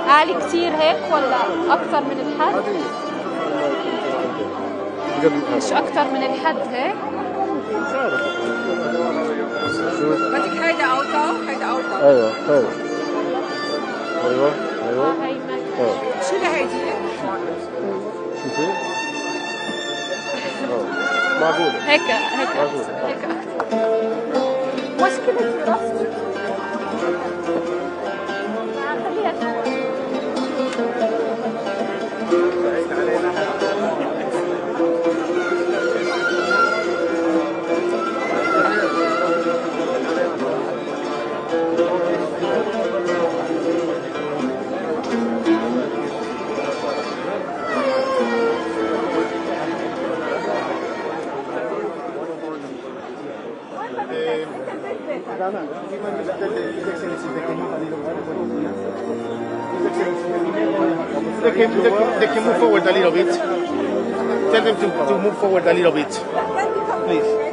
عالي كتير هيك ولا أكثر من الحد؟ مش أكثر من الحد هيك؟ بدك هيدا أوطى؟ هيدا أوطى؟ أيوه هيدا أيوه أيوه هاي ما شو لهيدي؟ شوفي معقولة هيك هيك مشكلة في راسي خليها They can move forward a little bit. Tell them to move forward a little bit, please.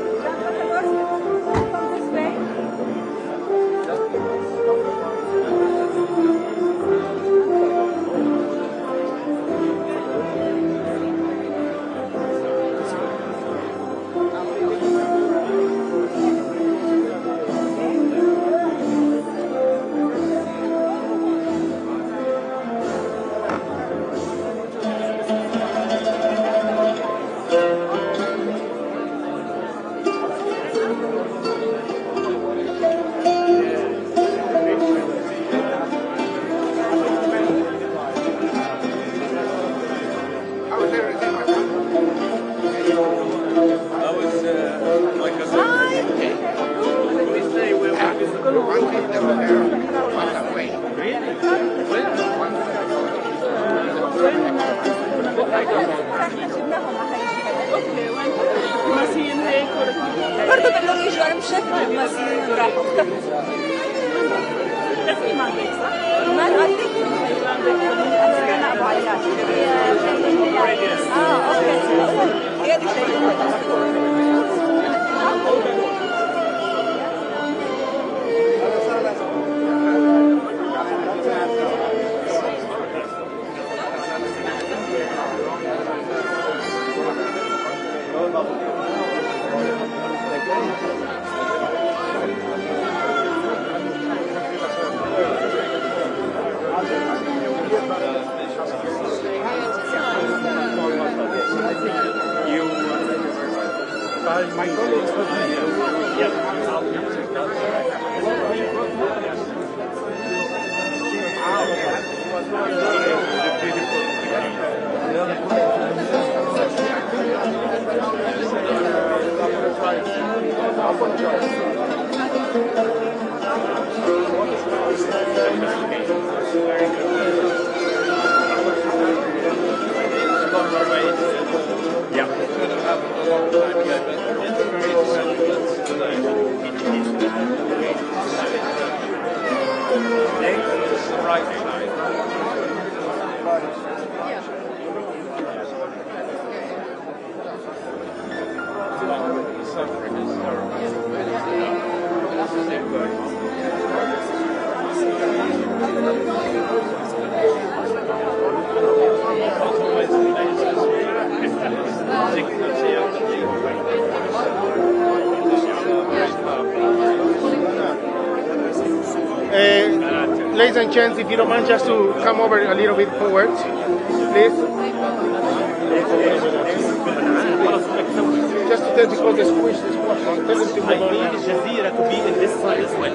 شكل المصريين راحوا اختفوا. ما أعرف. أنا أبو عياش. أوكي. هي دي Ladies and gents, if you don't mind just to come over a little bit forward, please. Just to tell because the squish is watching. Tell them to move on. Al Jazeera to be in this side as well.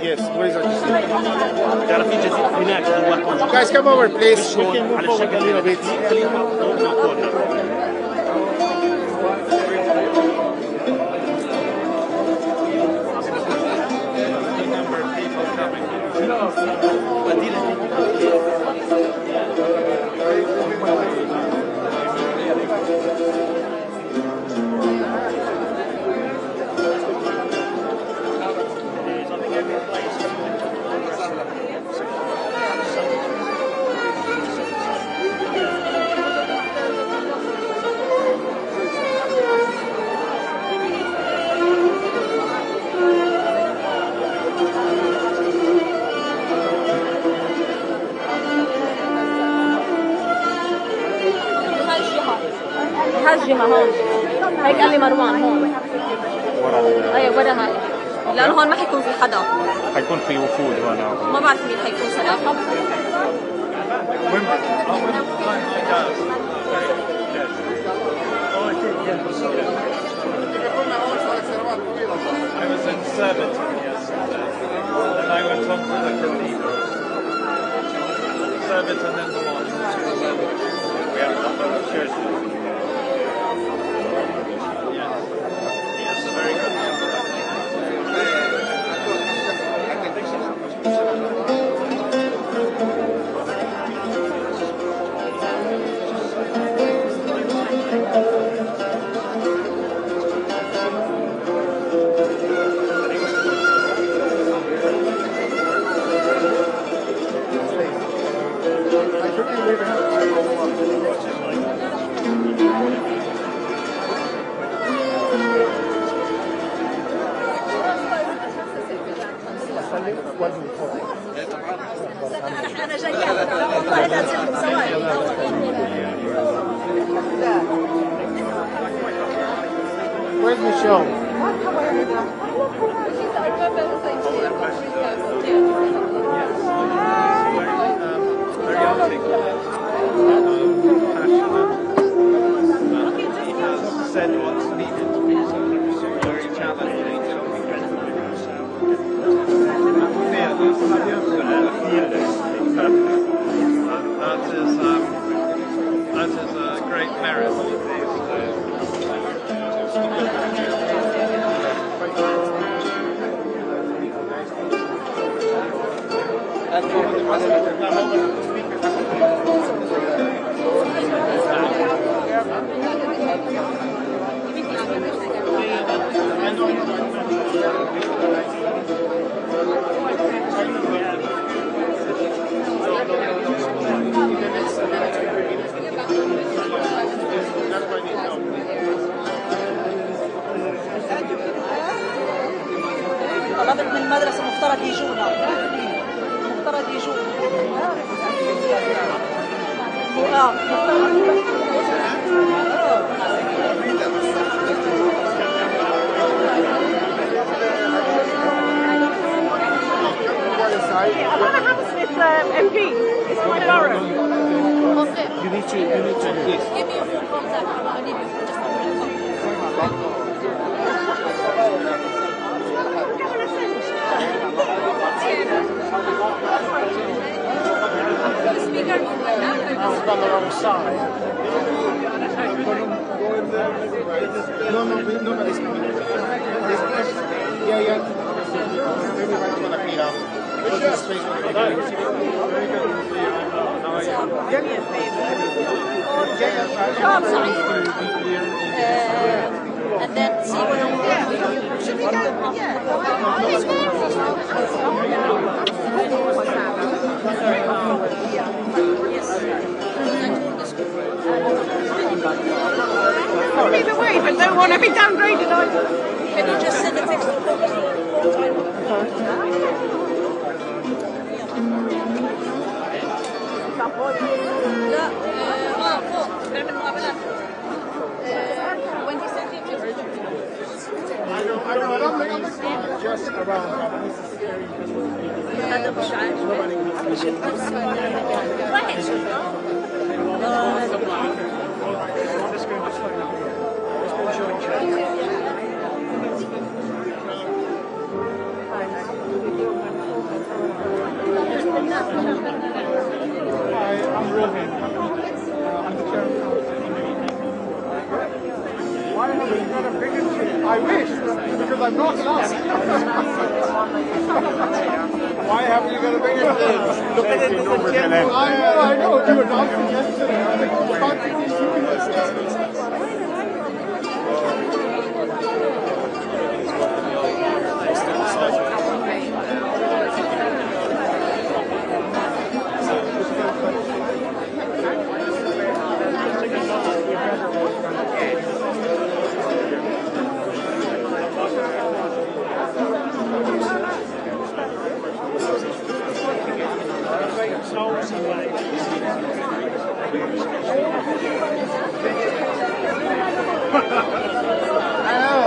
Yes, where is Al Jazeera? تعرف في جزيرة هناك. Guys, come over, please. We can move forward a little bit. هالجهة هون هيك قال لي مروان هون ايوه ورا هاي لانه هون ما حيكون في حدا حيكون في وفود هون ما بعرف مين حيكون صراحة I was in Surbiton yesterday and I went on to the cathedral. Surbiton in the morning we have the whole church. Yes, very good. أنا جاية والله لا تجيبوا سواء Where's Michelle? Very articulate, passionate. He has said what's needed to be said. Very challenging. That is a great merit. طلبت من المدرسة مفترض يجونا I want to have this MP. It's quite thorough. You need to, yes. Give me your full contact. I need you just a minute. I've gone the wrong side. Nobody's coming. Yeah. Everybody's going to clean up. Put this space for the and then see what should we go? Either way, but don't want to be downgraded either. Can you just send a text? لا فوق نعمل مقابلات وين just around. هذا مش I'm Rohan. I'm the chairman. Why haven't you got a bigger tree? I wish, because I'm not lost. Why haven't you got a bigger tree? Look at it. I know. You were dancing yesterday. I think you can't take these stupid.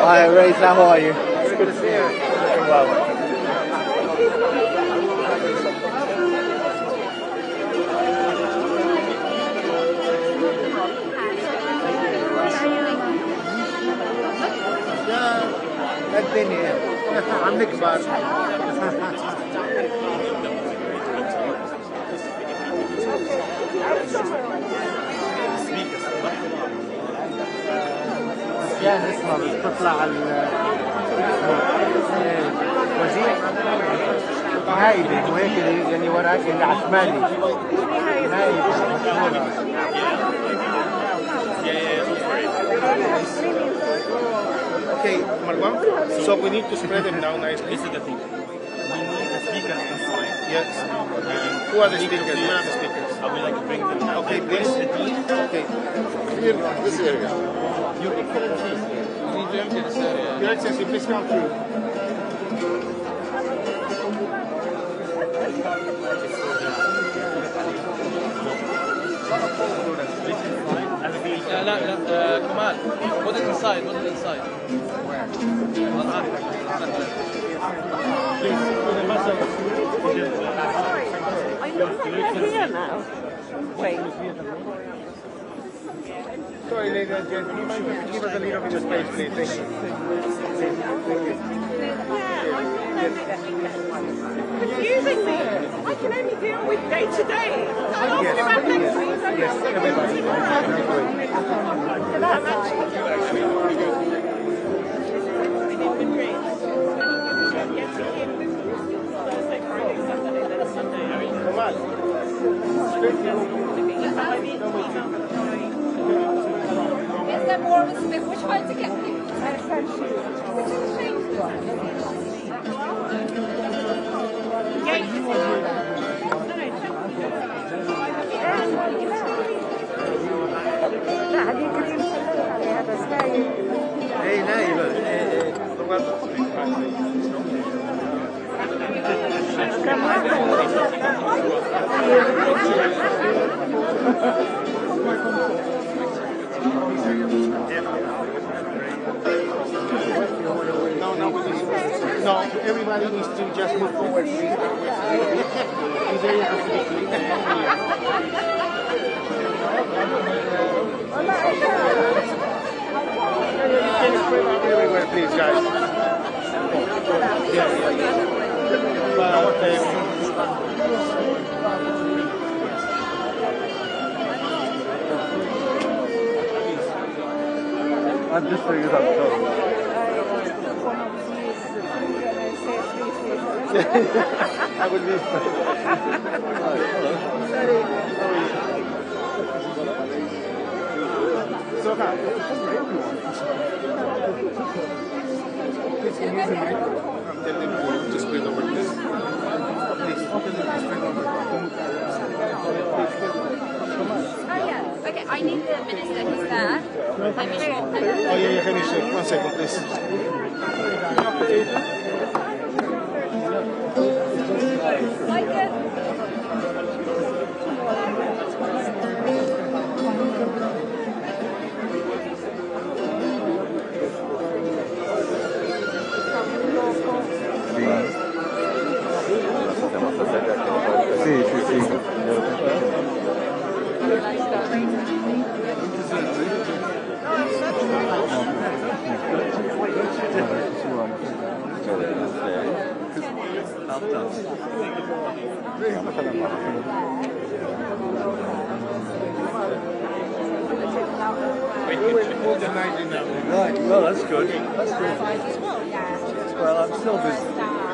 Hi, Ray, how are you? It's good to see you. Well. الدنيا عم نكبر. يعني اسمها بتطلع على وزير هايدي وهيك يعني وراك اللي عثماني نايب مشهورة. Okay, Marwan. So we need to spread them down nicely. This is the thing. We need the speakers inside. Yes. And who are the speakers? Where are the speakers? I would like to bring them now. Okay, please. Okay. Here, this area. Your Excellency. You need to empty this area. Your Excellency, please come through. Kamal, put it inside, put it inside. Here now. Wait. Sorry, ladies and gentlemen, give us a little bit of space, please. Thank you. Confusing me. I can only deal with day to day. I'm asking about next week. Yes, everybody. Is there more of a which way to get? Which is changed? No, everybody needs to just move forward, please. These areas have to be clean. You can spread out everywhere, please, guys. I'm just figured out. I would be. So, please can use the mic. Tell them to spread over this. Please, tell them to spread over. Okay, I need the minister. He's there. Hamish Falconer. Oh, yeah, Hamish. 1 second, please. Sì, sì, sì. Right, well, that's good. That's good. Well, I'm still busy.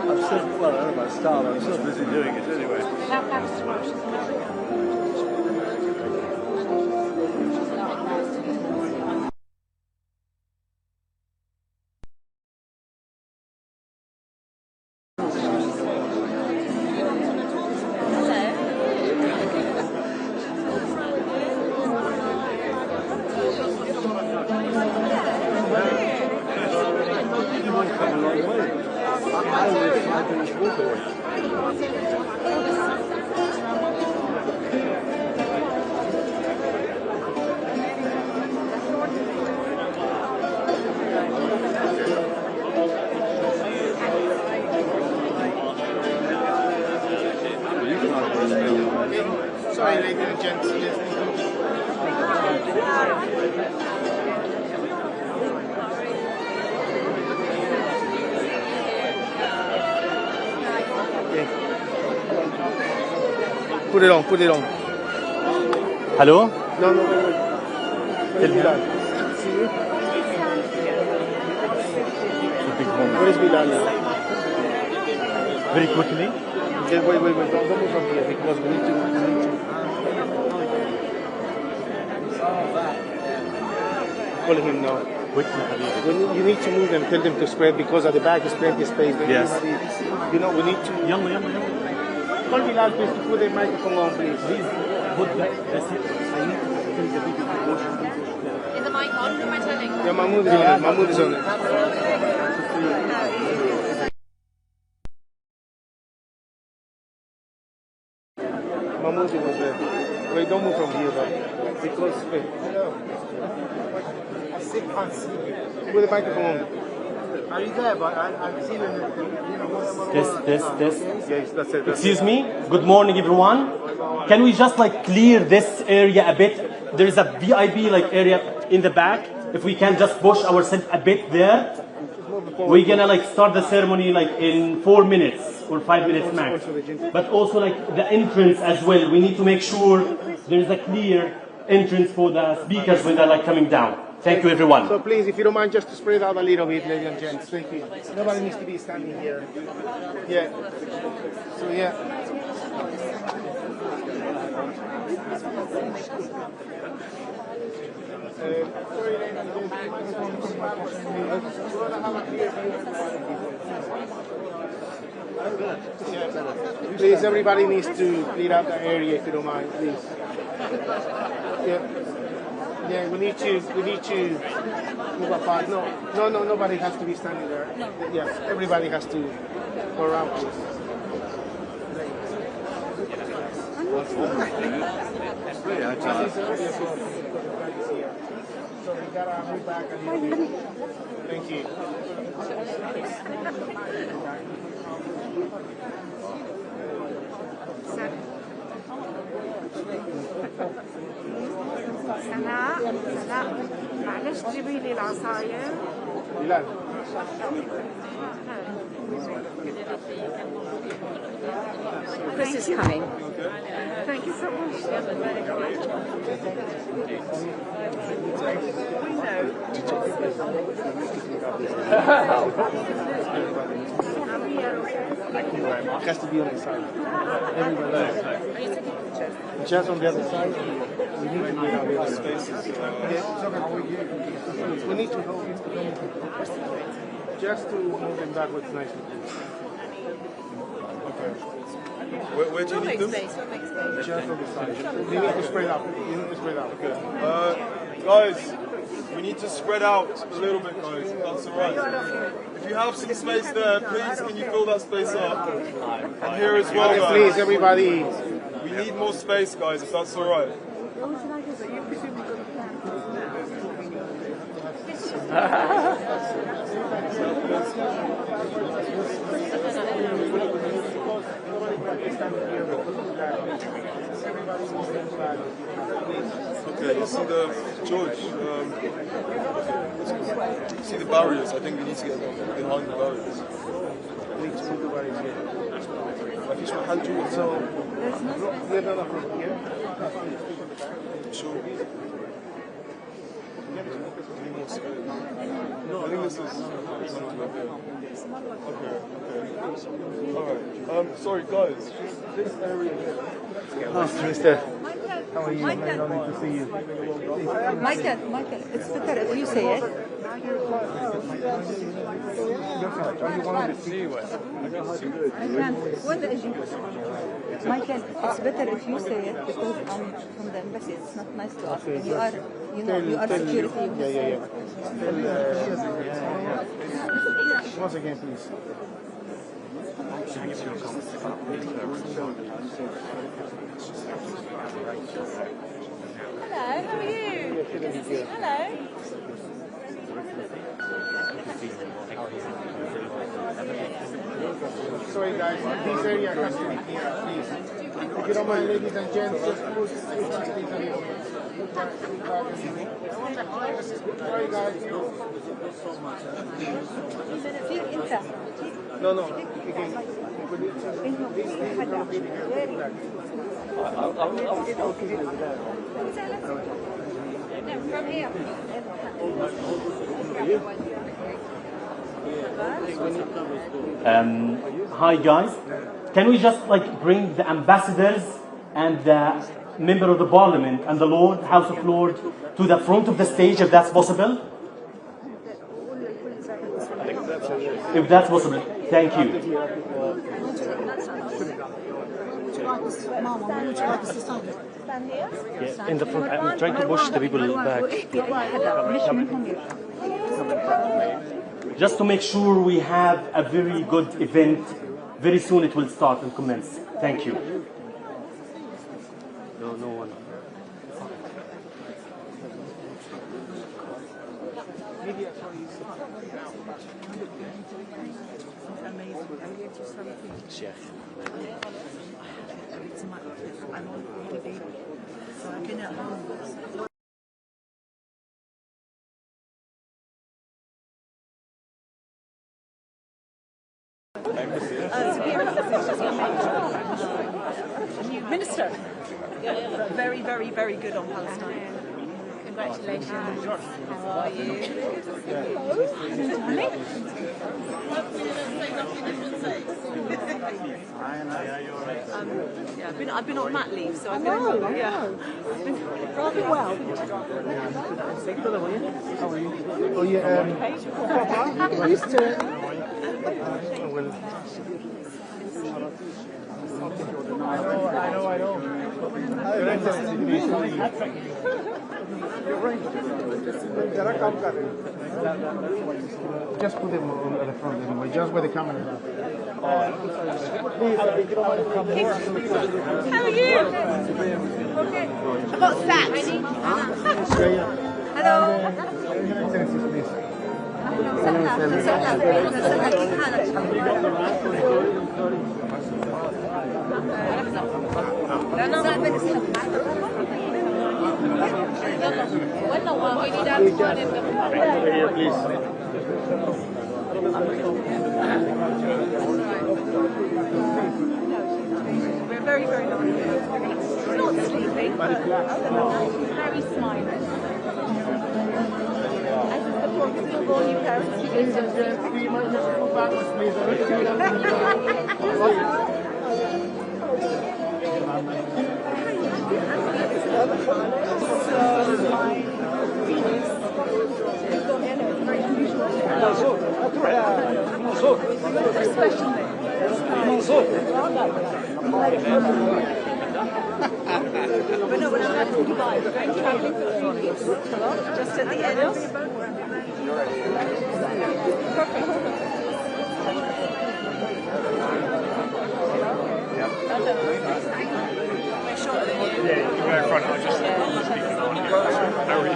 Well, I don't know about start, I'm still busy doing it anyway. Sorry, ladies and gents. Put it on, put it on. Hello? No, wait. Where is Bilal? Where is Bilal now? Very quickly. Okay, wait. Don't move from here because we need to. Calling him now. You need to move them, tell them to spread because at the back is plenty of space. Yes. We need to. Yalla. Call Bilal, please, to put the microphone on, please. Put that. That's it. I need to send the video to Washington. Is the mic on? Who am I telling? Yeah, Mahmoud is on it. Mahmoud is on it. Mahmoud was there. Wait, don't move from here, though. Because, wait. Put the microphone on. Are you there? But I've seen him. This. Yes, that's it. Excuse me. Good morning, everyone. Can we just clear this area a bit? There is a VIP area in the back. If we can just push ourselves a bit there, we're gonna start the ceremony in 4 minutes or 5 minutes max. But also the entrance as well. We need to make sure there is a clear entrance for the speakers when they're coming down. Thank you, everyone. So please, if you don't mind, just to spread out a little bit, ladies and gents. Thank you. Nobody needs to be standing here. Yeah. So yeah. Please, everybody needs to clear out the area if you don't mind, please. Yeah, we need to move apart. No, nobody has to be standing there. Yes, everybody has to go around, please. Really agile. Thank you. سناء معلش جيبي لي العصاير. بلال. Chris is coming. Thank you so much. We know. It has to be on the side. Everybody. Just on the other side. We need to be on the other spaces. We need to hold just to move them backwards nicely. Okay. Where do you need them? Just on the side. You need to spread out. You need to spread out. Okay. Guys, we need to spread out a little bit, guys. That's alright. If you have some space there, please can you fill that space up? And here as well, guys. Please, everybody. We need more space, guys, if that's alright. Okay, you see the George. You see the barriers. I think we need to get behind the barriers. مفيش محل جوا. So, Sure. No, I think this is. Okay. Alright. Sorry, guys. This area here. Mister, how are you? Lovely to see you. Michael, it's better if you say it. Michael, it's better if you say it because I'm from the embassy. It's not nice to us. You are, you are security. Yeah. Once again, please. Hello, how are you? Hello. Sorry guys, this area has to be clear, please. If you don't mind, ladies and gents, just push this please a little bit. Sorry guys. No. From here. Hi guys, can we just bring the ambassadors and the member of the parliament and the Lord, House of Lords, to the front of the stage if that's possible? If that's possible, thank you. Yeah, in the front. I'm trying to push the people back. Just to make sure we have a very good event. Very soon it will start and commence. Thank you. No one. I'm on holiday, so I've been at home. Minister, very, very, very good on Palestine. Congratulations. How are you? I've been on mat leave, so I've been rather well. How are you? Oh yeah. Just put them on the front anyway, just where the camera is. How are you? Okay. I've got sats. Hello. We're very, very lucky. Not sleeping, but very smiling. As is the promise of all you parents. But no, when I'm back to Dubai, we're going traveling for 3 weeks, just at the end. Perfect. We're shorter than you. Yeah, you can go in front. I'll just speaking on here. How are you?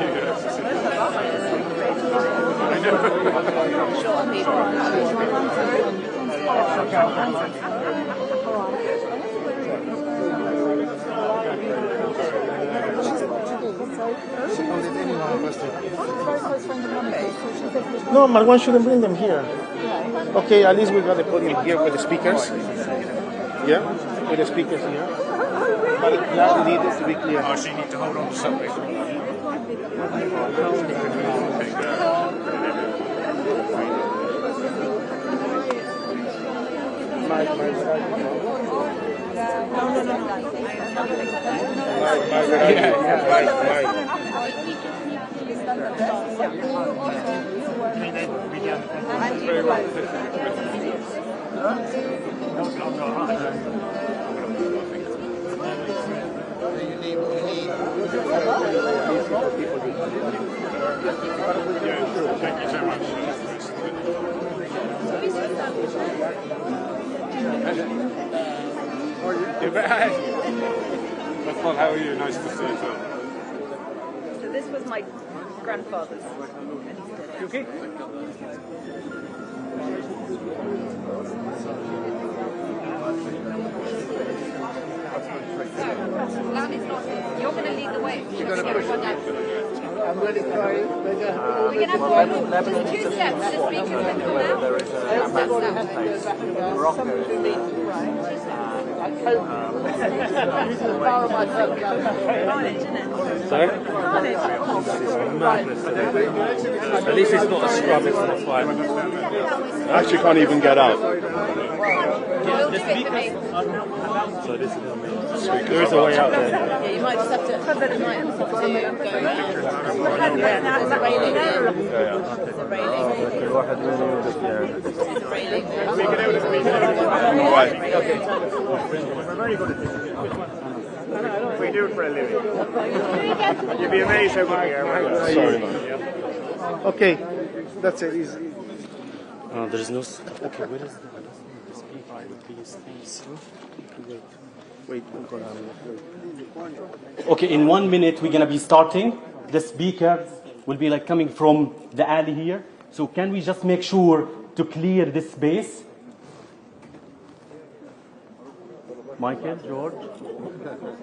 No, Marwan shouldn't bring them here. Okay, at least we got the podium here with the speakers. Yeah, with the speakers here. But you have to need this to be clear. Oh, so you need to hold on to something. Thank you so much. You're bad. That's fun. How are you? Nice to see you too. So this was my grandfather's. You okay? You're going to lead the way. You're going to push it. I'm really sorry. We're going to have just 2 steps. The speakers can come out. Sorry? At least it's not a scrub, it's not fine. I actually can't even get out. We'll do it for me. So this is the main. There is a way out there. Yeah, you might just have to cover it. Might have to go around. There's a railing there. There's a railing. There's a railing there. All right. We do it for a living. You'd be amazed how good we are. Sorry, man. Okay, that's it. Easy. There is no. Okay, where is the speaker? Wait. Okay, in 1 minute we're gonna be starting. The speakers will be like coming from the alley here. So can we just make sure to clear this space? Michael, George?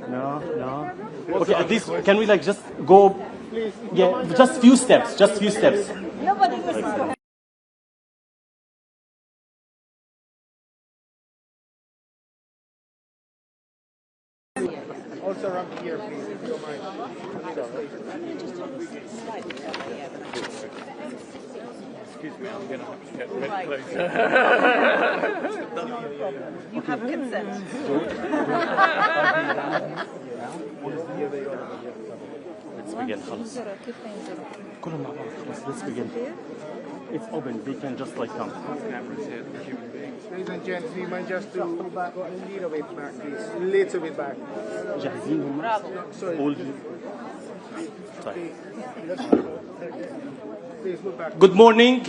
No. Okay, at least can we like just go? Yeah, just few steps. Nobody was to go. Also around here, please, if you don't mind. Excuse me, I'm going to have to get a bit closer. You have consent. Let's begin. خلاص. كلهم مع بعض. Let's begin. It's open. They can just like come. Cameras here, human beings. Ladies and gents, do you mind just to go a little bit back, please? A little bit back. جاهزين هم؟ Sorry. All- Please move back. Good morning,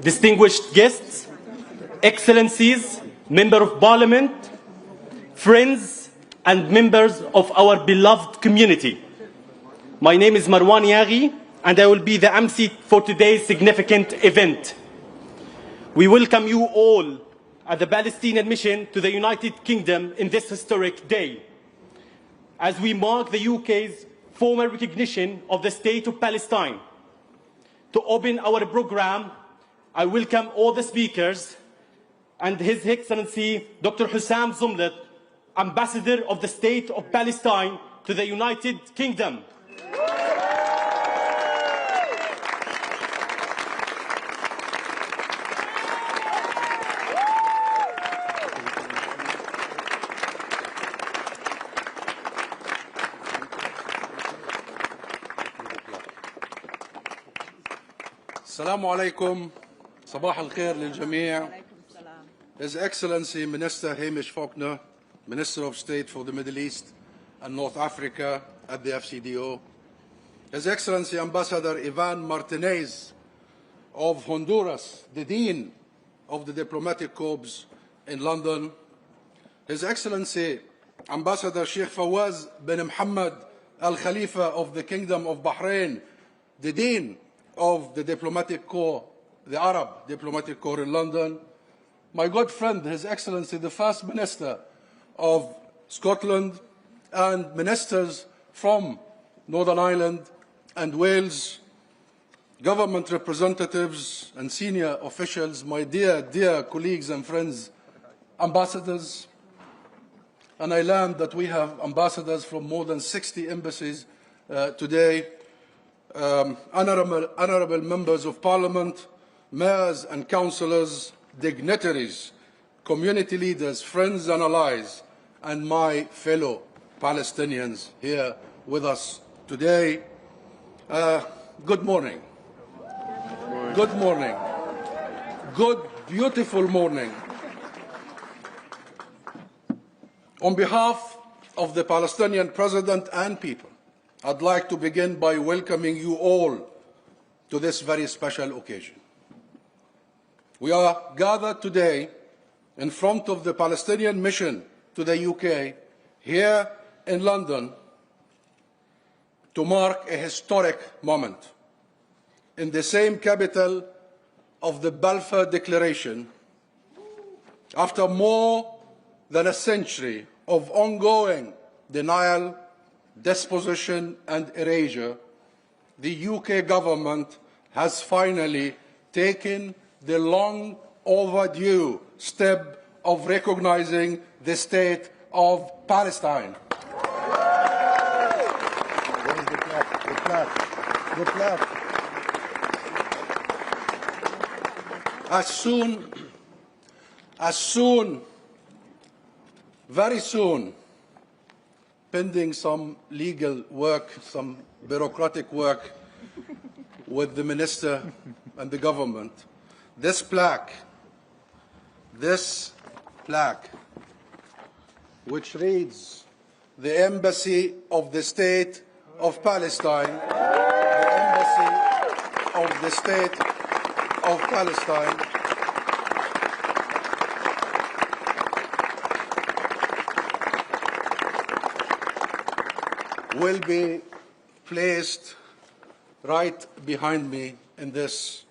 distinguished guests, excellencies, member of parliament, friends and members of our beloved community. My name is Marwan Yaghi and I will be the MC for today's significant event. We welcome you all at the Palestinian Mission to the United Kingdom in this historic day, as we mark the UK's formal recognition of the State of Palestine. To open our program, I welcome all the speakers and His Excellency Dr. Hussam Zumlut, Ambassador of the State of Palestine to the United Kingdom. السلام عليكم صباح الخير للجميع. His Excellency Minister Hamish Falconer, Minister of State for the Middle East and North Africa at the FCDO. His Excellency Ambassador Ivan Martinez of Honduras, the Dean of the Diplomatic Corps in London. His Excellency Ambassador Sheikh Fawaz bin Mohammed Al Khalifa of the Kingdom of Bahrain, the Dean of the Diplomatic Corps, the Arab Diplomatic Corps in London. My good friend, His Excellency the First Minister of Scotland, and ministers from Northern Ireland and Wales, government representatives and senior officials, my dear, dear colleagues and friends, ambassadors. And I learned that we have ambassadors from more than 60 embassies today. Honourable members of Parliament, mayors and councillors, dignitaries, community leaders, friends and allies, and my fellow Palestinians here with us today. Good morning. Good morning. Good, beautiful morning. On behalf of the Palestinian President and people, I'd like to begin by welcoming you all to this very special occasion. We are gathered today in front of the Palestinian Mission to the UK here in London to mark a historic moment. In the same capital of the Balfour Declaration, after more than a century of ongoing denial, dispossession and erasure, the UK government has finally taken the long overdue step of recognizing the State of Palestine. Very soon, pending some legal work, some bureaucratic work with the minister and the government, this plaque, which reads, "The Embassy of the State of Palestine," the Embassy of the State of Palestine, will be placed right behind me in this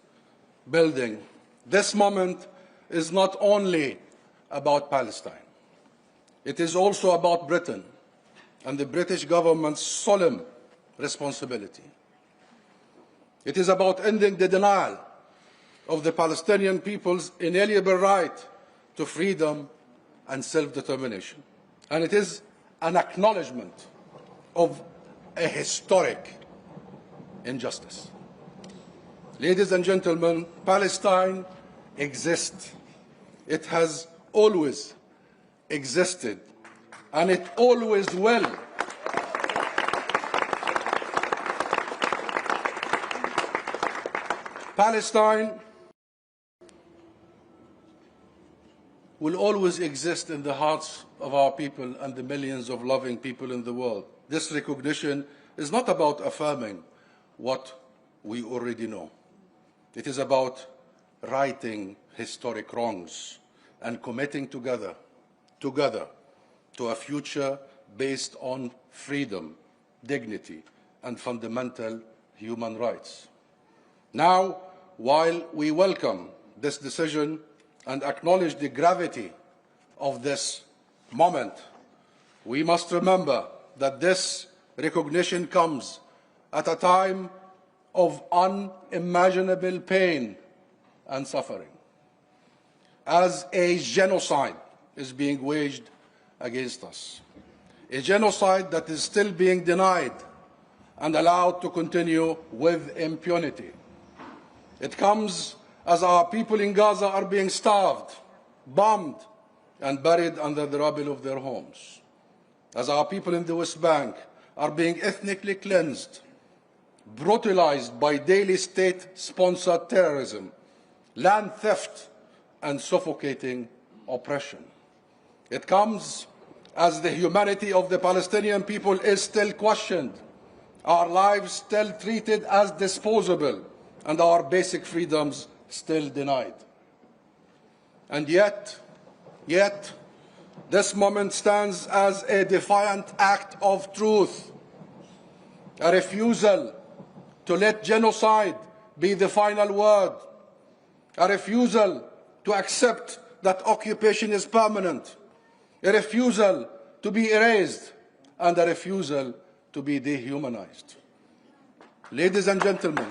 building. This moment is not only about Palestine. It is also about Britain and the British government's solemn responsibility. It is about ending the denial of the Palestinian people's inalienable right to freedom and self-determination. And it is an acknowledgement of a historic injustice. Ladies and gentlemen, Palestine exists. It has always existed, and it always will. will always exist in the hearts of our people and the millions of loving people in the world. This recognition is not about affirming what we already know. It is about righting historic wrongs and committing together to a future based on freedom, dignity, and fundamental human rights. Now, while we welcome this decision and acknowledge the gravity of this moment, we must remember that this recognition comes at a time of unimaginable pain and suffering, as a genocide is being waged against us, a genocide that is still being denied and allowed to continue with impunity. It comes as our people in Gaza are being starved, bombed, and buried under the rubble of their homes, as our people in the West Bank are being ethnically cleansed, brutalized by daily state-sponsored terrorism, land theft, and suffocating oppression. It comes as the humanity of the Palestinian people is still questioned, our lives still treated as disposable, and our basic freedoms still denied. And yet, this moment stands as a defiant act of truth, a refusal to let genocide be the final word, a refusal to accept that occupation is permanent, a refusal to be erased, and a refusal to be dehumanized. Ladies and gentlemen,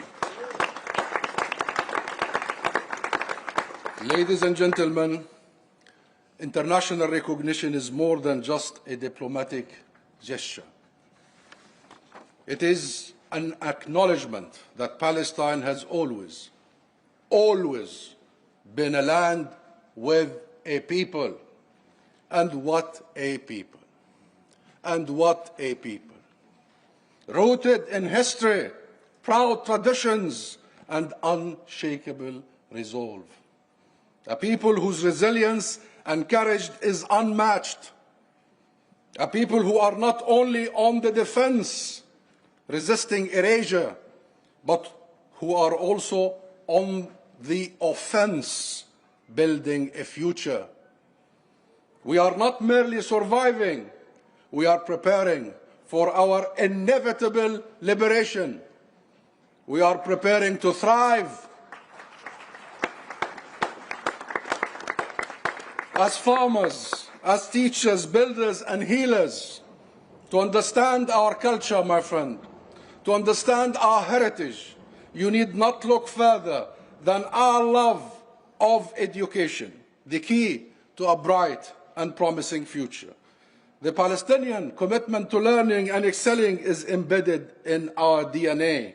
international recognition is more than just a diplomatic gesture. It is an acknowledgement that Palestine has always been a land with a people. And what a people. And what a people. Rooted in history, proud traditions, and unshakable resolve. A people whose resilience and courage is unmatched. A people who are not only on the defense, resisting erasure, but who are also on the offense, building a future. We are not merely surviving, we are preparing for our inevitable liberation. We are preparing to thrive. As farmers, as teachers, builders, and healers, to understand our culture, my friend, to understand our heritage, you need not look further than our love of education, the key to a bright and promising future. The Palestinian commitment to learning and excelling is embedded in our DNA.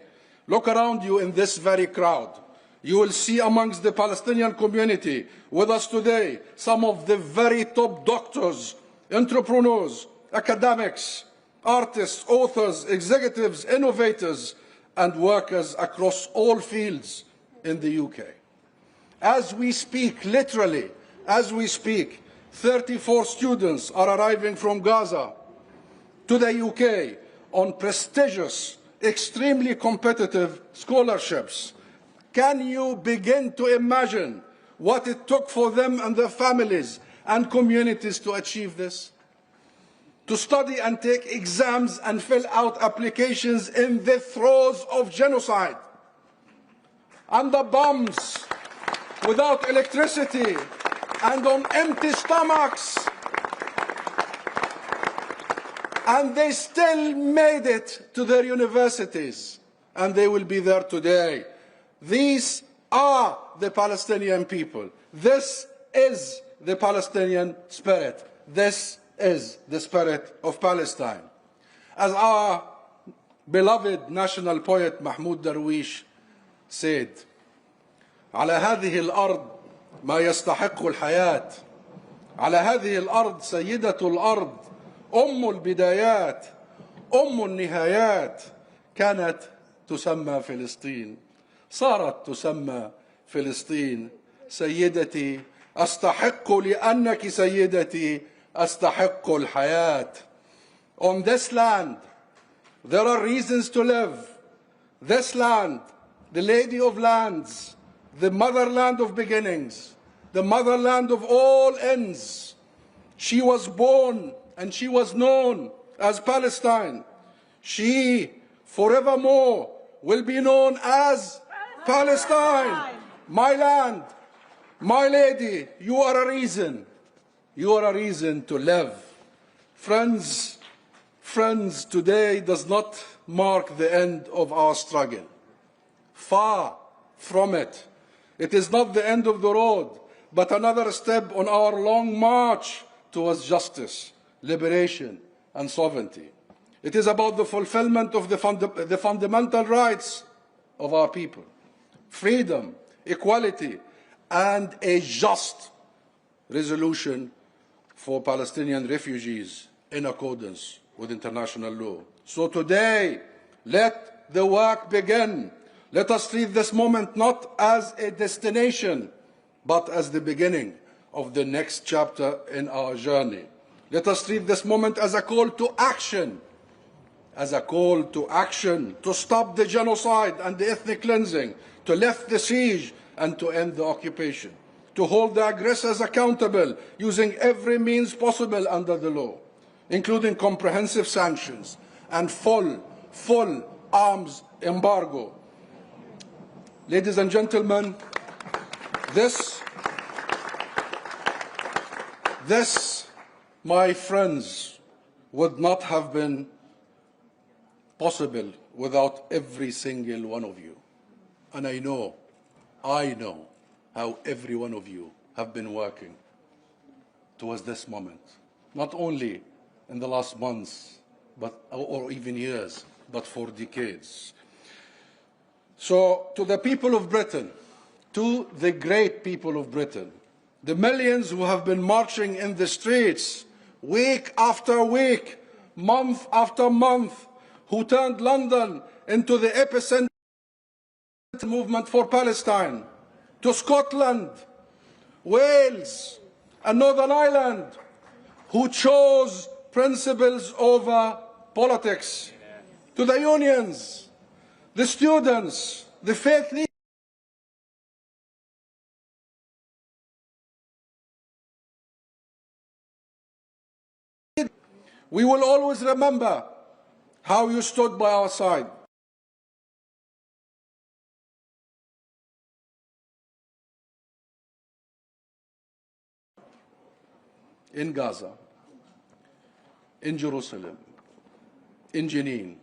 Look around you in this very crowd. You will see amongst the Palestinian community with us today some of the very top doctors, entrepreneurs, academics, artists, authors, executives, innovators, and workers across all fields in the UK. As we speak, literally, as we speak, 34 students are arriving from Gaza to the UK on prestigious, extremely competitive scholarships. Can you begin to imagine what it took for them and their families and communities to achieve this? To study and take exams and fill out applications in the throes of genocide, under bombs, without electricity, and on empty stomachs. And they still made it to their universities, and they will be there today. These are the Palestinian people. This is the Palestinian spirit. This is the spirit of Palestine. As our beloved national poet Mahmoud Darwish said, على هذه الأرض ما يستحق الحياة. على هذه الأرض سيدة الأرض أم البدايات أم النهايات كانت تسمى فلسطين صارت تسمى فلسطين سيدتي أستحق لأنك سيدتي أستحق الحياة. On this land, there are reasons to live. This land, the Lady of Lands, the motherland of beginnings, the motherland of all ends. She was born and she was known as Palestine. She forevermore will be known as Palestine. My land, my lady, you are a reason. You are a reason to live. Friends, today does not mark the end of our struggle. Far from it. It is not the end of the road, but another step on our long march towards justice, liberation, and sovereignty. It is about the fulfillment of the fundamental rights of our people. Freedom, equality, and a just resolution for Palestinian refugees in accordance with international law. So today, let the work begin. Let us treat this moment not as a destination, but as the beginning of the next chapter in our journey. Let us treat this moment as a call to action, to stop the genocide and the ethnic cleansing, to lift the siege and to end the occupation, to hold the aggressors accountable using every means possible under the law, including comprehensive sanctions and full arms embargo. Ladies and gentlemen, this, my friends, would not have been possible without every single one of you. And I know how every one of you have been working towards this moment, not only in the last months, or even years, but for decades. So to the people of Britain, to the great people of Britain, the millions who have been marching in the streets week after week, month after month, who turned London into the epicenter movement for Palestine, to Scotland, Wales, and Northern Ireland, who chose principles over politics, to the unions, the students, the faith leaders. We will always remember how you stood by our side. In Gaza, in Jerusalem, in Jenin,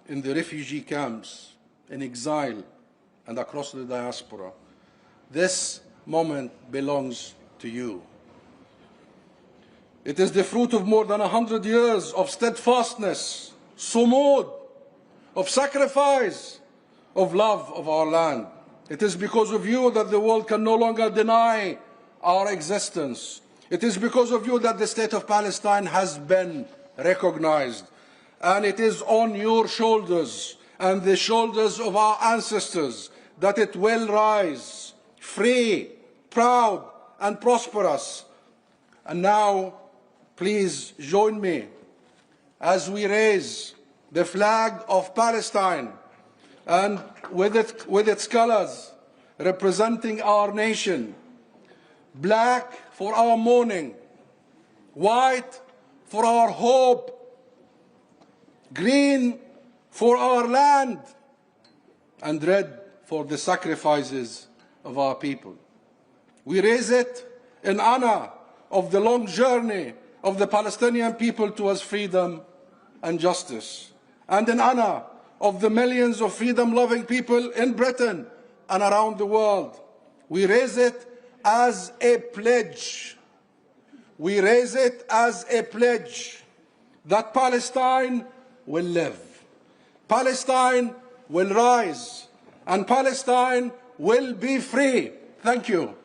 in the refugee camps, in exile, and across the diaspora. This moment belongs to you. It is the fruit of more than 100 years of steadfastness, sumud, of sacrifice, of love of our land. It is because of you that the world can no longer deny our existence. It is because of you that the State of Palestine has been recognized. And it is on your shoulders and the shoulders of our ancestors that it will rise, free, proud, and prosperous. And now, please join me as we raise the flag of Palestine, and with its colors representing our nation. Black for our mourning, white for our hope, green for our land, and red for the sacrifices of our people. We raise it in honor of the long journey of the Palestinian people towards freedom and justice, and in honor of the millions of freedom-loving people in Britain and around the world. We raise it as a pledge. We raise it as a pledge that Palestine will live, Palestine will rise, and Palestine will be free. Thank you.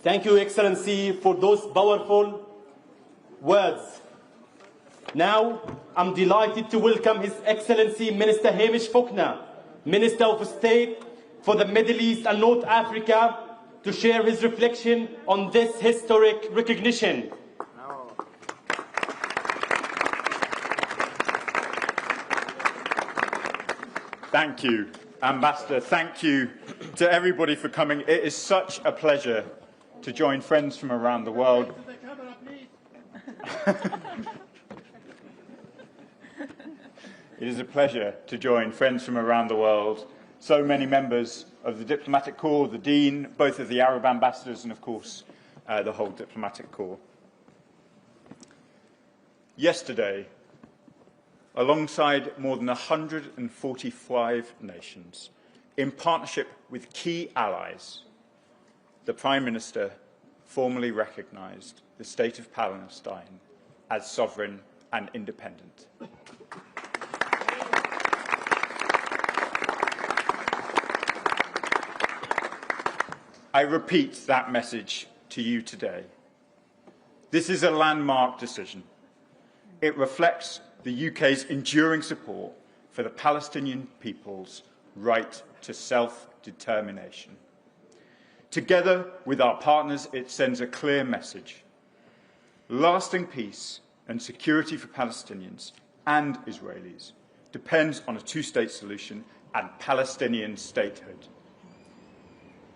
Thank you, Excellency, for those powerful words. Now, I'm delighted to welcome His Excellency Minister Hamish Falconer, Minister of State for the Middle East and North Africa, to share his reflection on this historic recognition. Thank you, Ambassador. Thank you to everybody for coming. It is such a pleasure to join friends from around the world. It is a pleasure to join friends from around the world, so many members of the diplomatic corps, the Dean, both of the Arab ambassadors, and of course the whole diplomatic corps. Yesterday, alongside more than 145 nations, in partnership with key allies, the Prime Minister formally recognised the State of Palestine as sovereign and independent. I repeat that message to you today. This is a landmark decision. It reflects the UK's enduring support for the Palestinian people's right to self-determination. Together with our partners, it sends a clear message. Lasting peace and security for Palestinians and Israelis depends on a two-state solution and Palestinian statehood.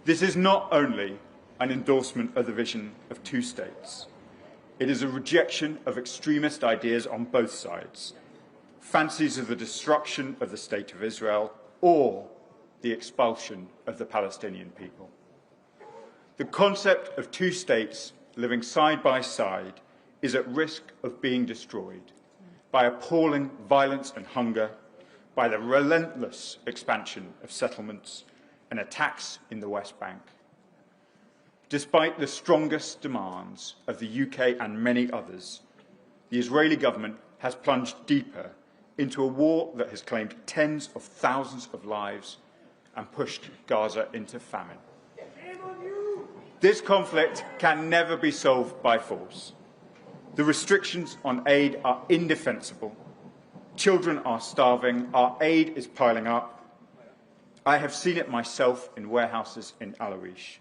This is not only an endorsement of the vision of two states. It is a rejection of extremist ideas on both sides, fancies of the destruction of the State of Israel or the expulsion of the Palestinian people. The concept of two states living side by side is at risk of being destroyed by appalling violence and hunger, by the relentless expansion of settlements and attacks in the West Bank. Despite the strongest demands of the UK and many others, the Israeli government has plunged deeper into a war that has claimed tens of thousands of lives and pushed Gaza into famine. This conflict can never be solved by force. The restrictions on aid are indefensible. Children are starving. Our aid is piling up. I have seen it myself in warehouses in Al-Arish.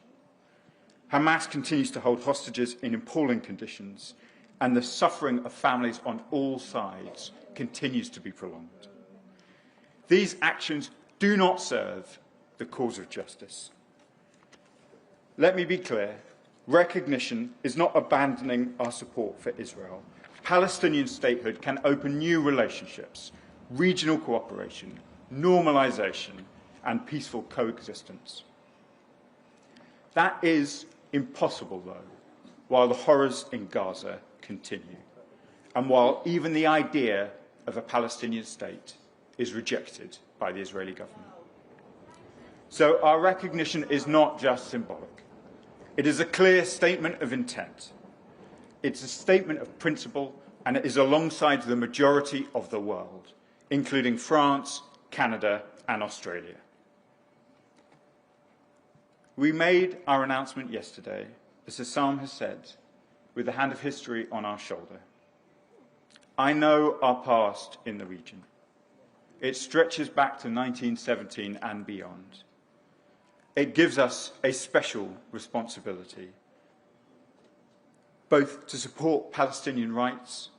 Hamas continues to hold hostages in appalling conditions, and the suffering of families on all sides continues to be prolonged. These actions do not serve the cause of justice. Let me be clear, recognition is not abandoning our support for Israel. Palestinian statehood can open new relationships, regional cooperation, normalisation, and peaceful coexistence. That is impossible, though, while the horrors in Gaza continue, and while even the idea of a Palestinian state is rejected by the Israeli government. So our recognition is not just symbolic. It is a clear statement of intent. It's a statement of principle, and it is alongside the majority of the world, including France, Canada, and Australia. We made our announcement yesterday, as Hassam has said, with the hand of history on our shoulder. I know our past in the region. It stretches back to 1917 and beyond. It gives us a special responsibility, both to support Palestinian rights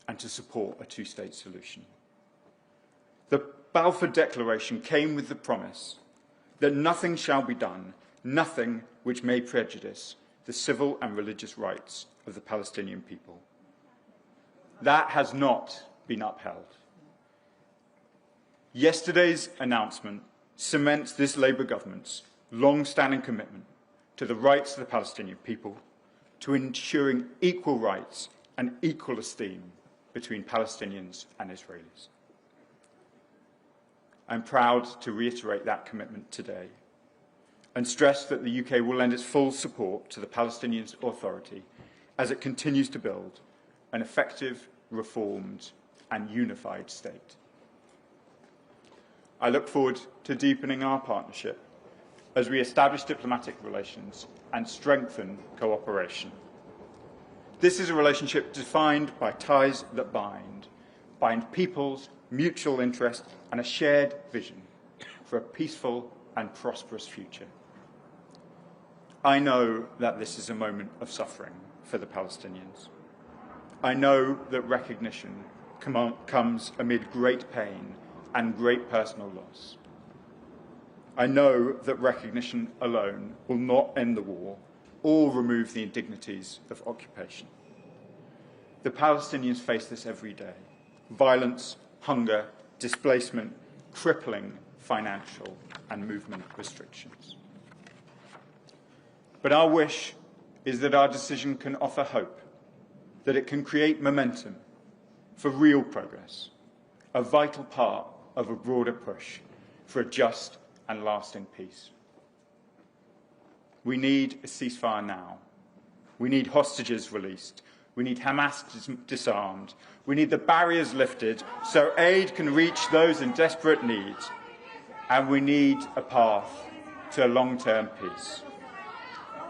and to support a two-state solution. The Balfour Declaration came with the promise that nothing shall be done, nothing which may prejudice the civil and religious rights of the Palestinian people. That has not been upheld. Yesterday's announcement cements this Labour government's long-standing commitment to the rights of the Palestinian people, to ensuring equal rights and equal esteem between Palestinians and Israelis. I'm proud to reiterate that commitment today and stress that the UK will lend its full support to the Palestinian Authority as it continues to build an effective, reformed and unified state. I look forward to deepening our partnership as we establish diplomatic relations and strengthen cooperation. This is a relationship defined by ties that bind peoples, mutual interest, and a shared vision for a peaceful and prosperous future. I know that this is a moment of suffering for the Palestinians. I know that recognition comes amid great pain and great personal loss. I know that recognition alone will not end the war or remove the indignities of occupation. The Palestinians face this every day: violence, hunger, displacement, crippling financial and movement restrictions. But our wish is that our decision can offer hope, that it can create momentum for real progress, a vital part of a broader push for a just and lasting peace. We need a ceasefire now. We need hostages released. We need Hamas disarmed. We need the barriers lifted so aid can reach those in desperate need. And we need a path to a long-term peace.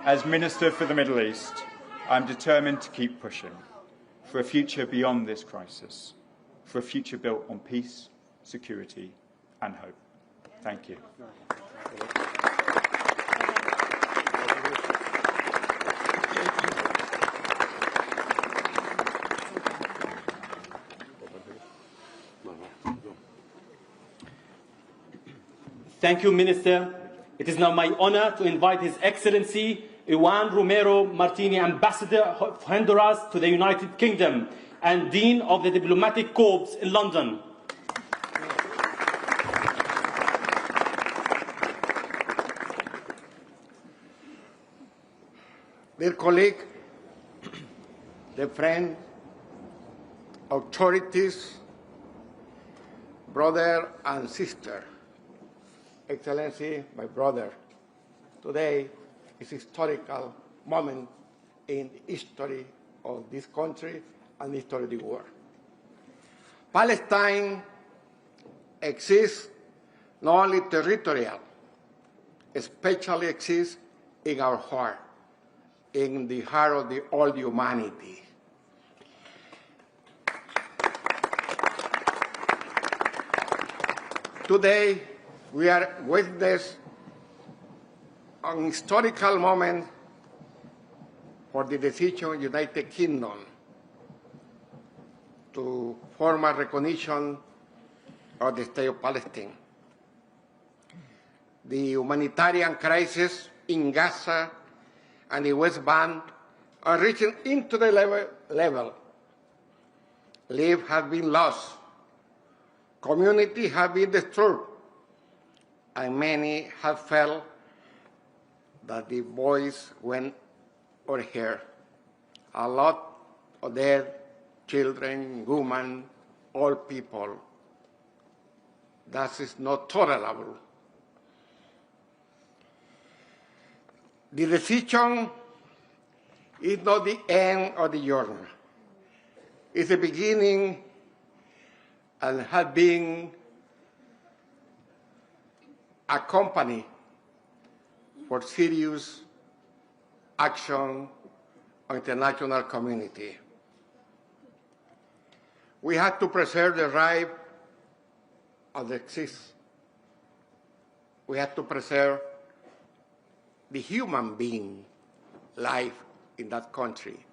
As Minister for the Middle East, I'm determined to keep pushing for a future beyond this crisis, for a future built on peace, security, and hope. Thank you. Thank you, Minister. It is now my honor to invite His Excellency Juan Romero Martini, Ambassador of Honduras to the United Kingdom and Dean of the Diplomatic Corps in London. Dear colleague, dear friend, authorities, brother and sister, Excellency, my brother, today is a historical moment in the history of this country and the history of the world. Palestine exists not only territorial, especially exists in our heart, in the heart of all humanity. Today, we are witness an historical moment for the decision of the United Kingdom to form a recognition of the State of Palestine. The humanitarian crisis in Gaza and the West Bank are reaching into the level. Lives have been lost, communities have been destroyed, and many have felt that the voice went unheard. A lot of dead children, women, old people. That is not tolerable. The decision is not the end of the journey. It's the beginning and has been accompanied for serious action of international community. We have to preserve the right of the exist. We have to preserve the human being life in that country.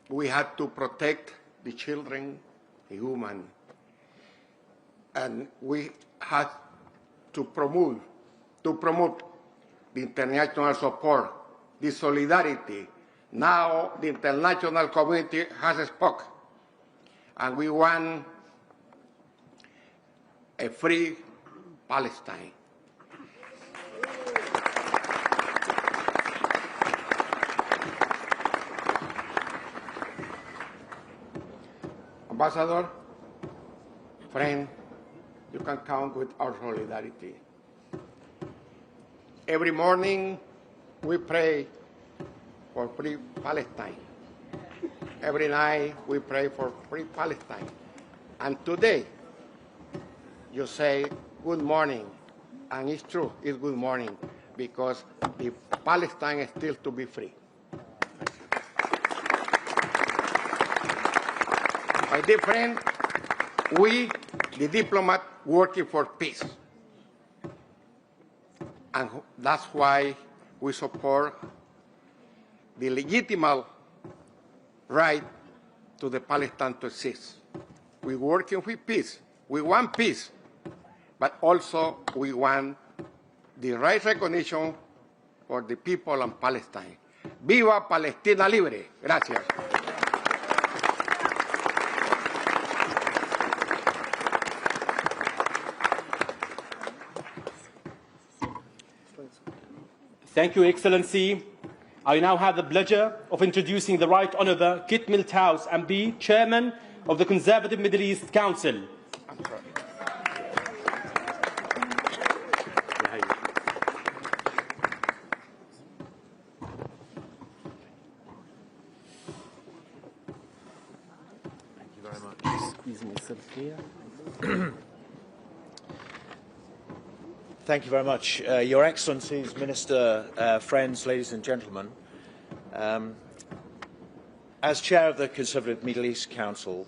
We have to protect the children, the human, and we have to promote the international support, the solidarity. Now the international community has spoken, and we want a free Palestine. Ambassador, friend, you can count with our solidarity. Every morning we pray for free Palestine. Every night we pray for free Palestine. And today you say good morning, and it's true, it's good morning, because the Palestine is still to be free. My dear friend, we, the diplomat, working for peace. And that's why we support the legitimate right to the Palestine to exist. We're working with peace. We want peace, but also we want the right recognition for the people in Palestine. Viva Palestina libre. Gracias. Thank you, Excellency. I now have the pleasure of introducing the Right Honourable Kit Milthouse, MP, Chairman of the Conservative Middle East Council. Thank you very much. Squeeze myself here. Thank you very much. Your Excellencies, Minister, friends, ladies and gentlemen. As Chair of the Conservative Middle East Council,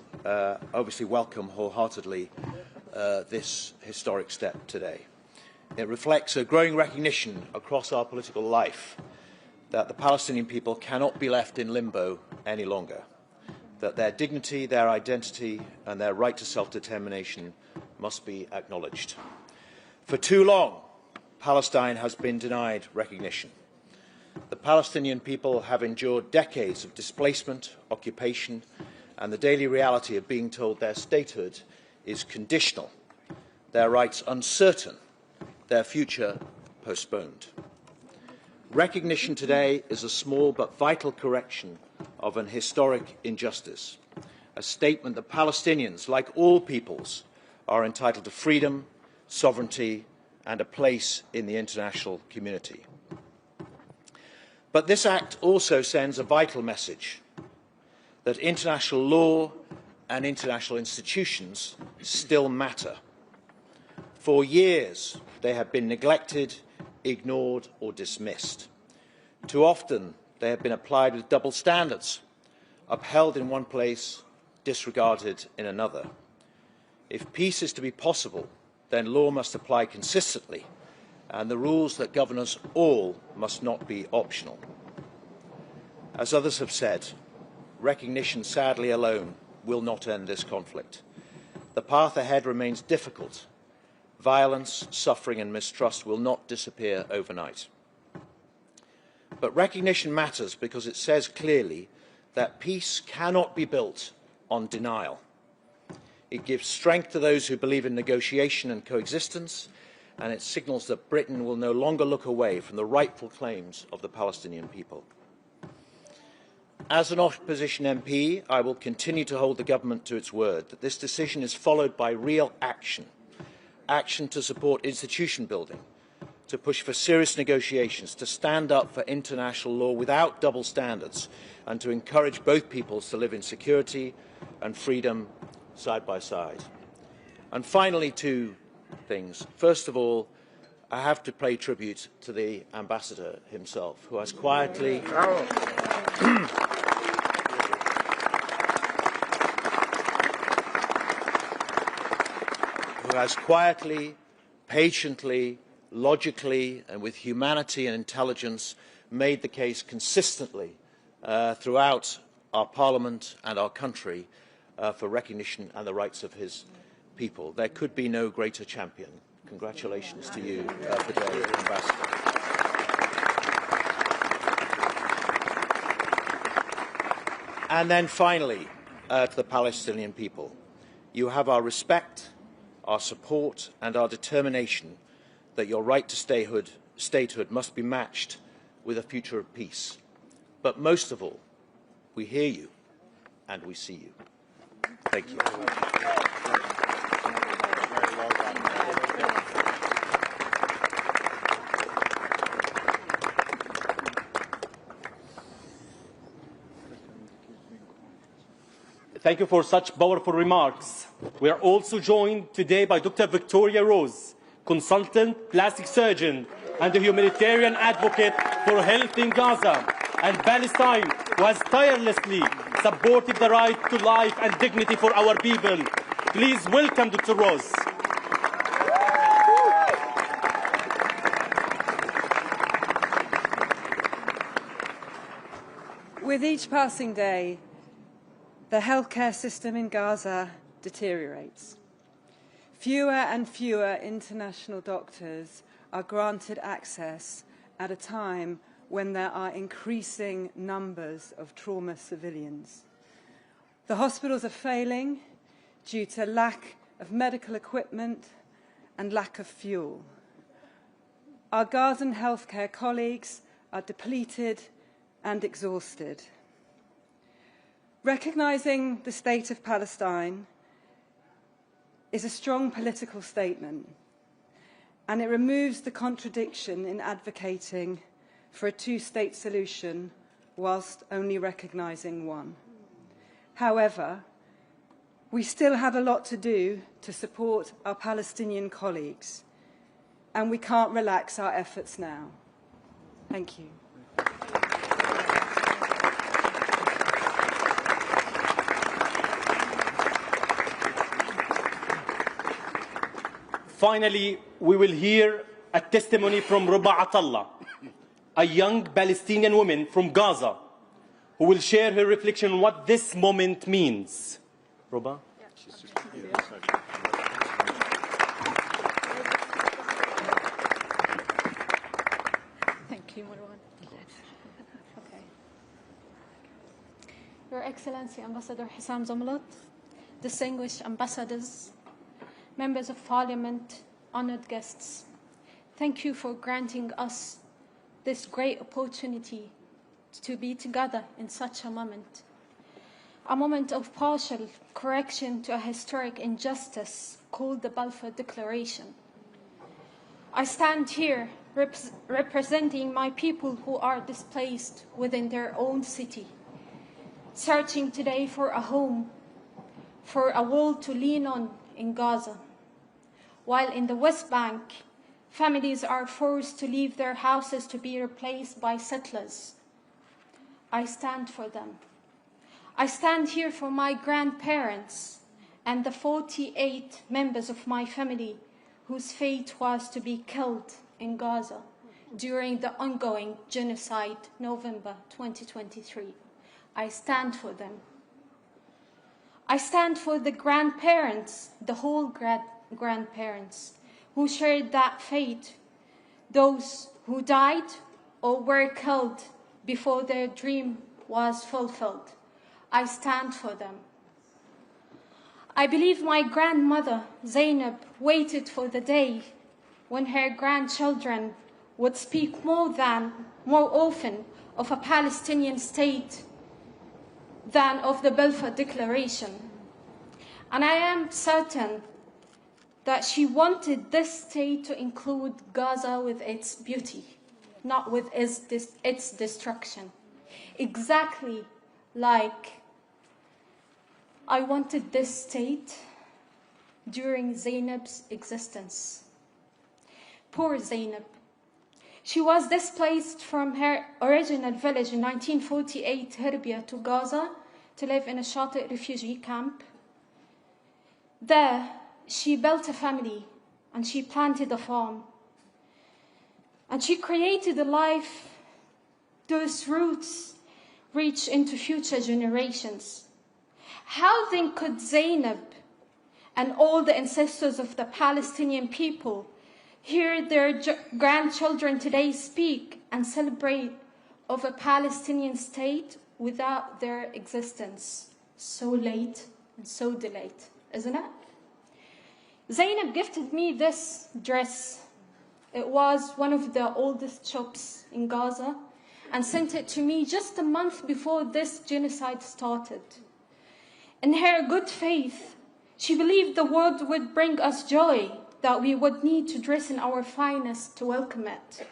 obviously welcome wholeheartedly this historic step today. It reflects a growing recognition across our political life that the Palestinian people cannot be left in limbo any longer, that their dignity, their identity and their right to self-determination must be acknowledged. For too long, Palestine has been denied recognition. The Palestinian people have endured decades of displacement, occupation, and the daily reality of being told their statehood is conditional, their rights uncertain, their future postponed. Recognition today is a small but vital correction of an historic injustice, a statement that Palestinians, like all peoples, are entitled to freedom, sovereignty and a place in the international community. But this act also sends a vital message that international law and international institutions still matter. For years, they have been neglected, ignored or dismissed. Too often, they have been applied with double standards, upheld in one place, disregarded in another. If peace is to be possible, then law must apply consistently, and the rules that govern us all must not be optional. As others have said, recognition, sadly, alone will not end this conflict. The path ahead remains difficult. Violence, suffering and mistrust will not disappear overnight. But recognition matters because it says clearly that peace cannot be built on denial. It gives strength to those who believe in negotiation and coexistence, and it signals that Britain will no longer look away from the rightful claims of the Palestinian people. As an opposition MP, I will continue to hold the government to its word that this decision is followed by real action, action to support institution building, to push for serious negotiations, to stand up for international law without double standards, and to encourage both peoples to live in security and freedom side by side. And finally, two things. First of all, I have to pay tribute to the ambassador himself, who has quietly patiently, logically and with humanity and intelligence made the case consistently throughout our Parliament and our country for recognition and the rights of his people. There could be no greater champion. Congratulations to you today, Ambassador. And then finally, to the Palestinian people, you have our respect, our support and our determination that your right to statehood must be matched with a future of peace. But most of all, we hear you and we see you. Thank you. Thank you for such powerful remarks. We are also joined today by Dr. Victoria Rose, consultant plastic surgeon and a humanitarian advocate for health in Gaza and Palestine, who has tirelessly supported the right to life and dignity for our people. Please welcome Dr. Rose. With each passing day, the healthcare system in Gaza deteriorates. Fewer and fewer international doctors are granted access at a time when there are increasing numbers of trauma civilians. The hospitals are failing due to lack of medical equipment and lack of fuel. Our Gazan healthcare colleagues are depleted and exhausted. Recognising the State of Palestine is a strong political statement, and it removes the contradiction in advocating for a two-state solution whilst only recognising one. However, we still have a lot to do to support our Palestinian colleagues, and we can't relax our efforts now. Thank you. Finally, we will hear a testimony from Ruba Atallah, a young Palestinian woman from Gaza, who will share her reflection on what this moment means. Ruba? Thank you, Marwan. Okay. Your Excellency, Ambassador Hissam Zumlut, distinguished ambassadors, members of Parliament, honoured guests, thank you for granting us this great opportunity to be together in such a moment of partial correction to a historic injustice called the Balfour Declaration. I stand here representing my people who are displaced within their own city, searching today for a home, for a wall to lean on in Gaza, while in the West Bank, families are forced to leave their houses to be replaced by settlers. I stand for them. I stand here for my grandparents and the 48 members of my family whose fate was to be killed in Gaza during the ongoing genocide, November 2023. I stand for them. I stand for the grandparents, the whole grandparents, who shared that fate, those who died or were killed before their dream was fulfilled. I stand for them. I believe my grandmother, Zainab, waited for the day when her grandchildren would speak more often of a Palestinian state than of the Balfour Declaration. And I am certain that she wanted this state to include Gaza with its beauty, not with its destruction. Exactly like I wanted this state during Zainab's existence. Poor Zainab. She was displaced from her original village in 1948, Herbia, to Gaza to live in a Shati refugee camp. There, she built a family and she planted a farm. And she created a life whose roots reach into future generations. How then could Zainab and all the ancestors of the Palestinian people hear their grandchildren today speak and celebrate of a Palestinian state without their existence? So late and so delayed, isn't it? Zainab gifted me this dress. It was one of the oldest shops in Gaza and sent it to me just a month before this genocide started. In her good faith, she believed the world would bring us joy, that we would need to dress in our finest to welcome it.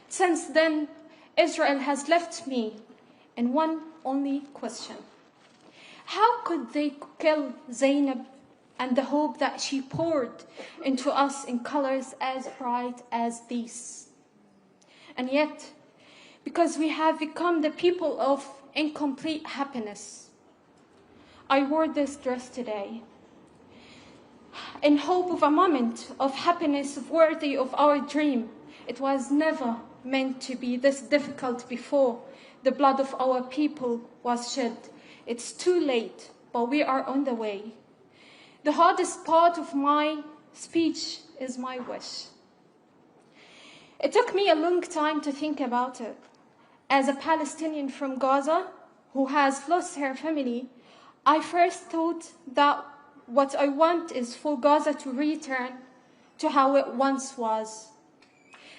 Since then, Israel has left me in one only question. How could they kill Zainab and the hope that she poured into us in colors as bright as these? And yet, because we have become the people of incomplete happiness, I wore this dress today in hope of a moment of happiness worthy of our dream. It was never meant to be this difficult before the blood of our people was shed. It's too late, but we are on the way. The hardest part of my speech is my wish. It took me a long time to think about it. As a Palestinian from Gaza who has lost her family, I first thought that what I want is for Gaza to return to how it once was.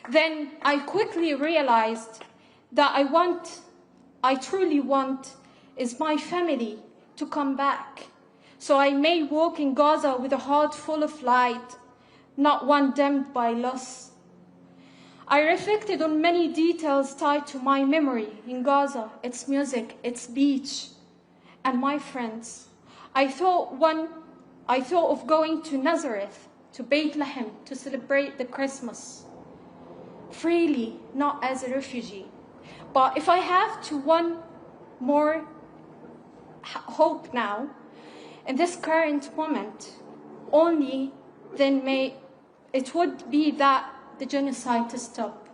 Then I quickly realized that I truly want is my family to come back, so I may walk in Gaza with a heart full of light, not one dimmed by loss. I reflected on many details tied to my memory in Gaza, its music, its beach, and my friends. I thought of going to Nazareth, to Bethlehem, to celebrate the Christmas freely, not as a refugee. But if I have to one more hope now, in this current moment, only then it would be that the genocide to stop.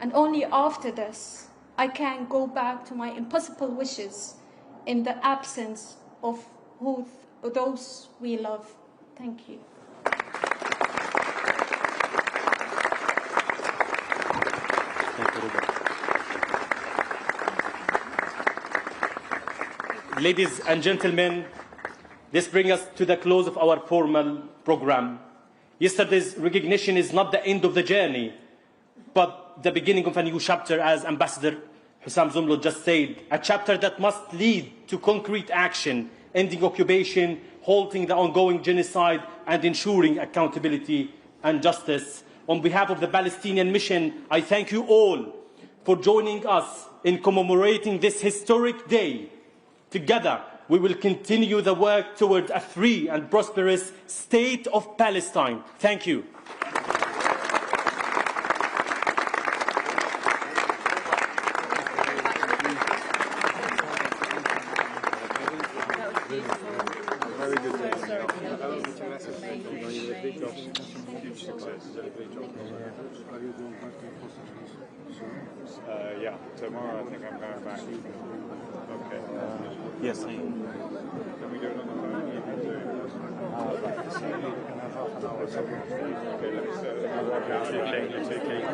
And only after this, I can go back to my impossible wishes in the absence of those we love. Thank you. Ladies and gentlemen, this brings us to the close of our formal program. Yesterday's recognition is not the end of the journey, but the beginning of a new chapter, as Ambassador Zumlut just said, a chapter that must lead to concrete action, ending occupation, halting the ongoing genocide, and ensuring accountability and justice. On behalf of the Palestinian Mission, I thank you all for joining us in commemorating this historic day. Together, we will continue the work towards a free and prosperous state of Palestine. Thank you. Very good. Big job. Huge success. Great job. Yeah, tomorrow I think I'm going back. Okay. Yes. Can we do it on the phone? Okay, let's work out the cake.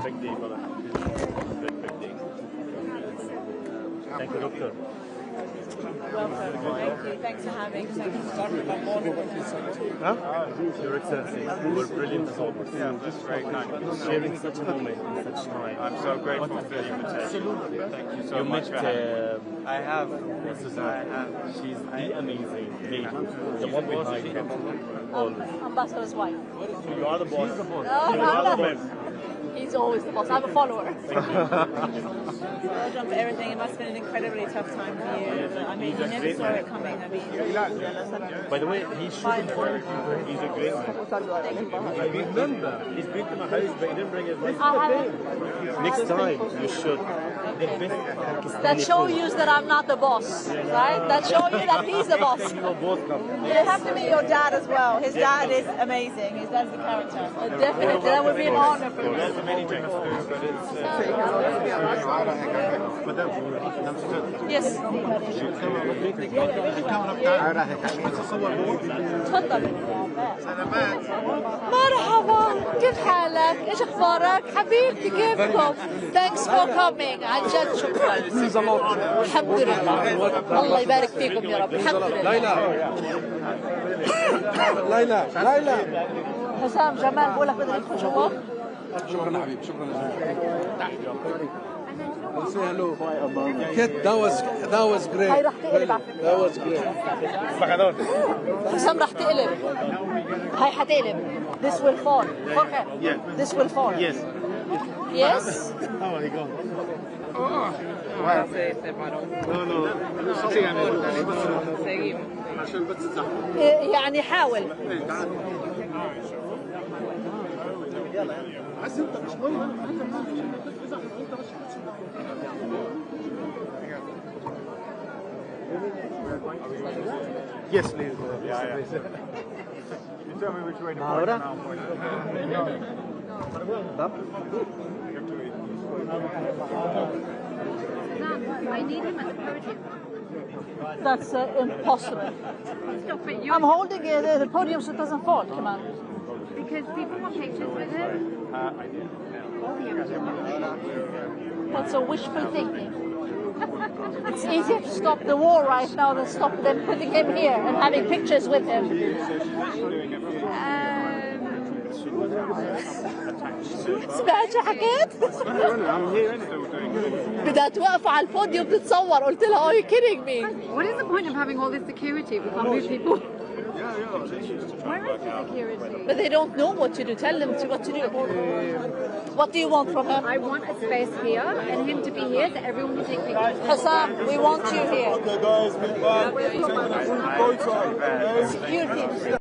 Big deal, brother. Big deal. Thank you, Doctor. Welcome. Thank you. Thanks for having. Huh? Your Excellency, you were brilliant as always. Yeah, that's very kind. Sharing such a moment in such time. I'm so grateful for the invitation. Thank you so much for having me. I have. She's the amazing lady. The one behind him. Always. Ambassador's wife. You are the boss. She's the boss. You are the boss. He's always the boss. I'm a follower. Well done for everything. It must have been an incredibly tough time for you. But, I mean, you never saw it coming. I mean, by the way, he shouldn't hurt you. He's a great man. I remember, he's been to my house, but he didn't bring his wife. Next time, you should. That shows you that I'm not the boss, right? That shows you that he's the boss. you have to meet your dad as well. His dad is amazing. His dad's the character. Definitely. That would be an honor for me. Many things to do, but it's... Yes. تفضل. مرحبا، كيف حالك؟ ايش اخبارك؟ حبيبتي كيفكم؟ Thanks for coming. عن جد شكرا. الحمد لله. الله يبارك فيكم يا رب. الحمد لله. ليلى. حسام جمال بقول لك بدنا ندخل جوا. شكرا حبيبي شكرا Say hello. Kid, that was great. هاي رح تقلب على فكرة. That was great. حسام رح تقلب. هاي حتقلب. This will fall. Okay. Yeah. This will fall. Yes. Yes? Oh, he gone. يعني حاول. Yes, please. You tell me which way to point Ahora. and I'll point I need him at the podium. That's impossible. Stop it, you. I'm holding the podium so it doesn't fall. Come on. Because people want pictures with him. That's a wishful thinking. It's easier to stop the war right now than stop them putting him here and having pictures with him. سمعت شو حكيت؟ بدها توقف على البوديوم تتصور قلت لها are you kidding me? What is the point of having all this security if we can't move people? Where is the security? But they don't know what to do. Tell them what to do. What do you want from him? I want a space here and him to be here so everyone can take pictures. Hassan, we want you here. Okay, guys, be back. Take a photo. Security.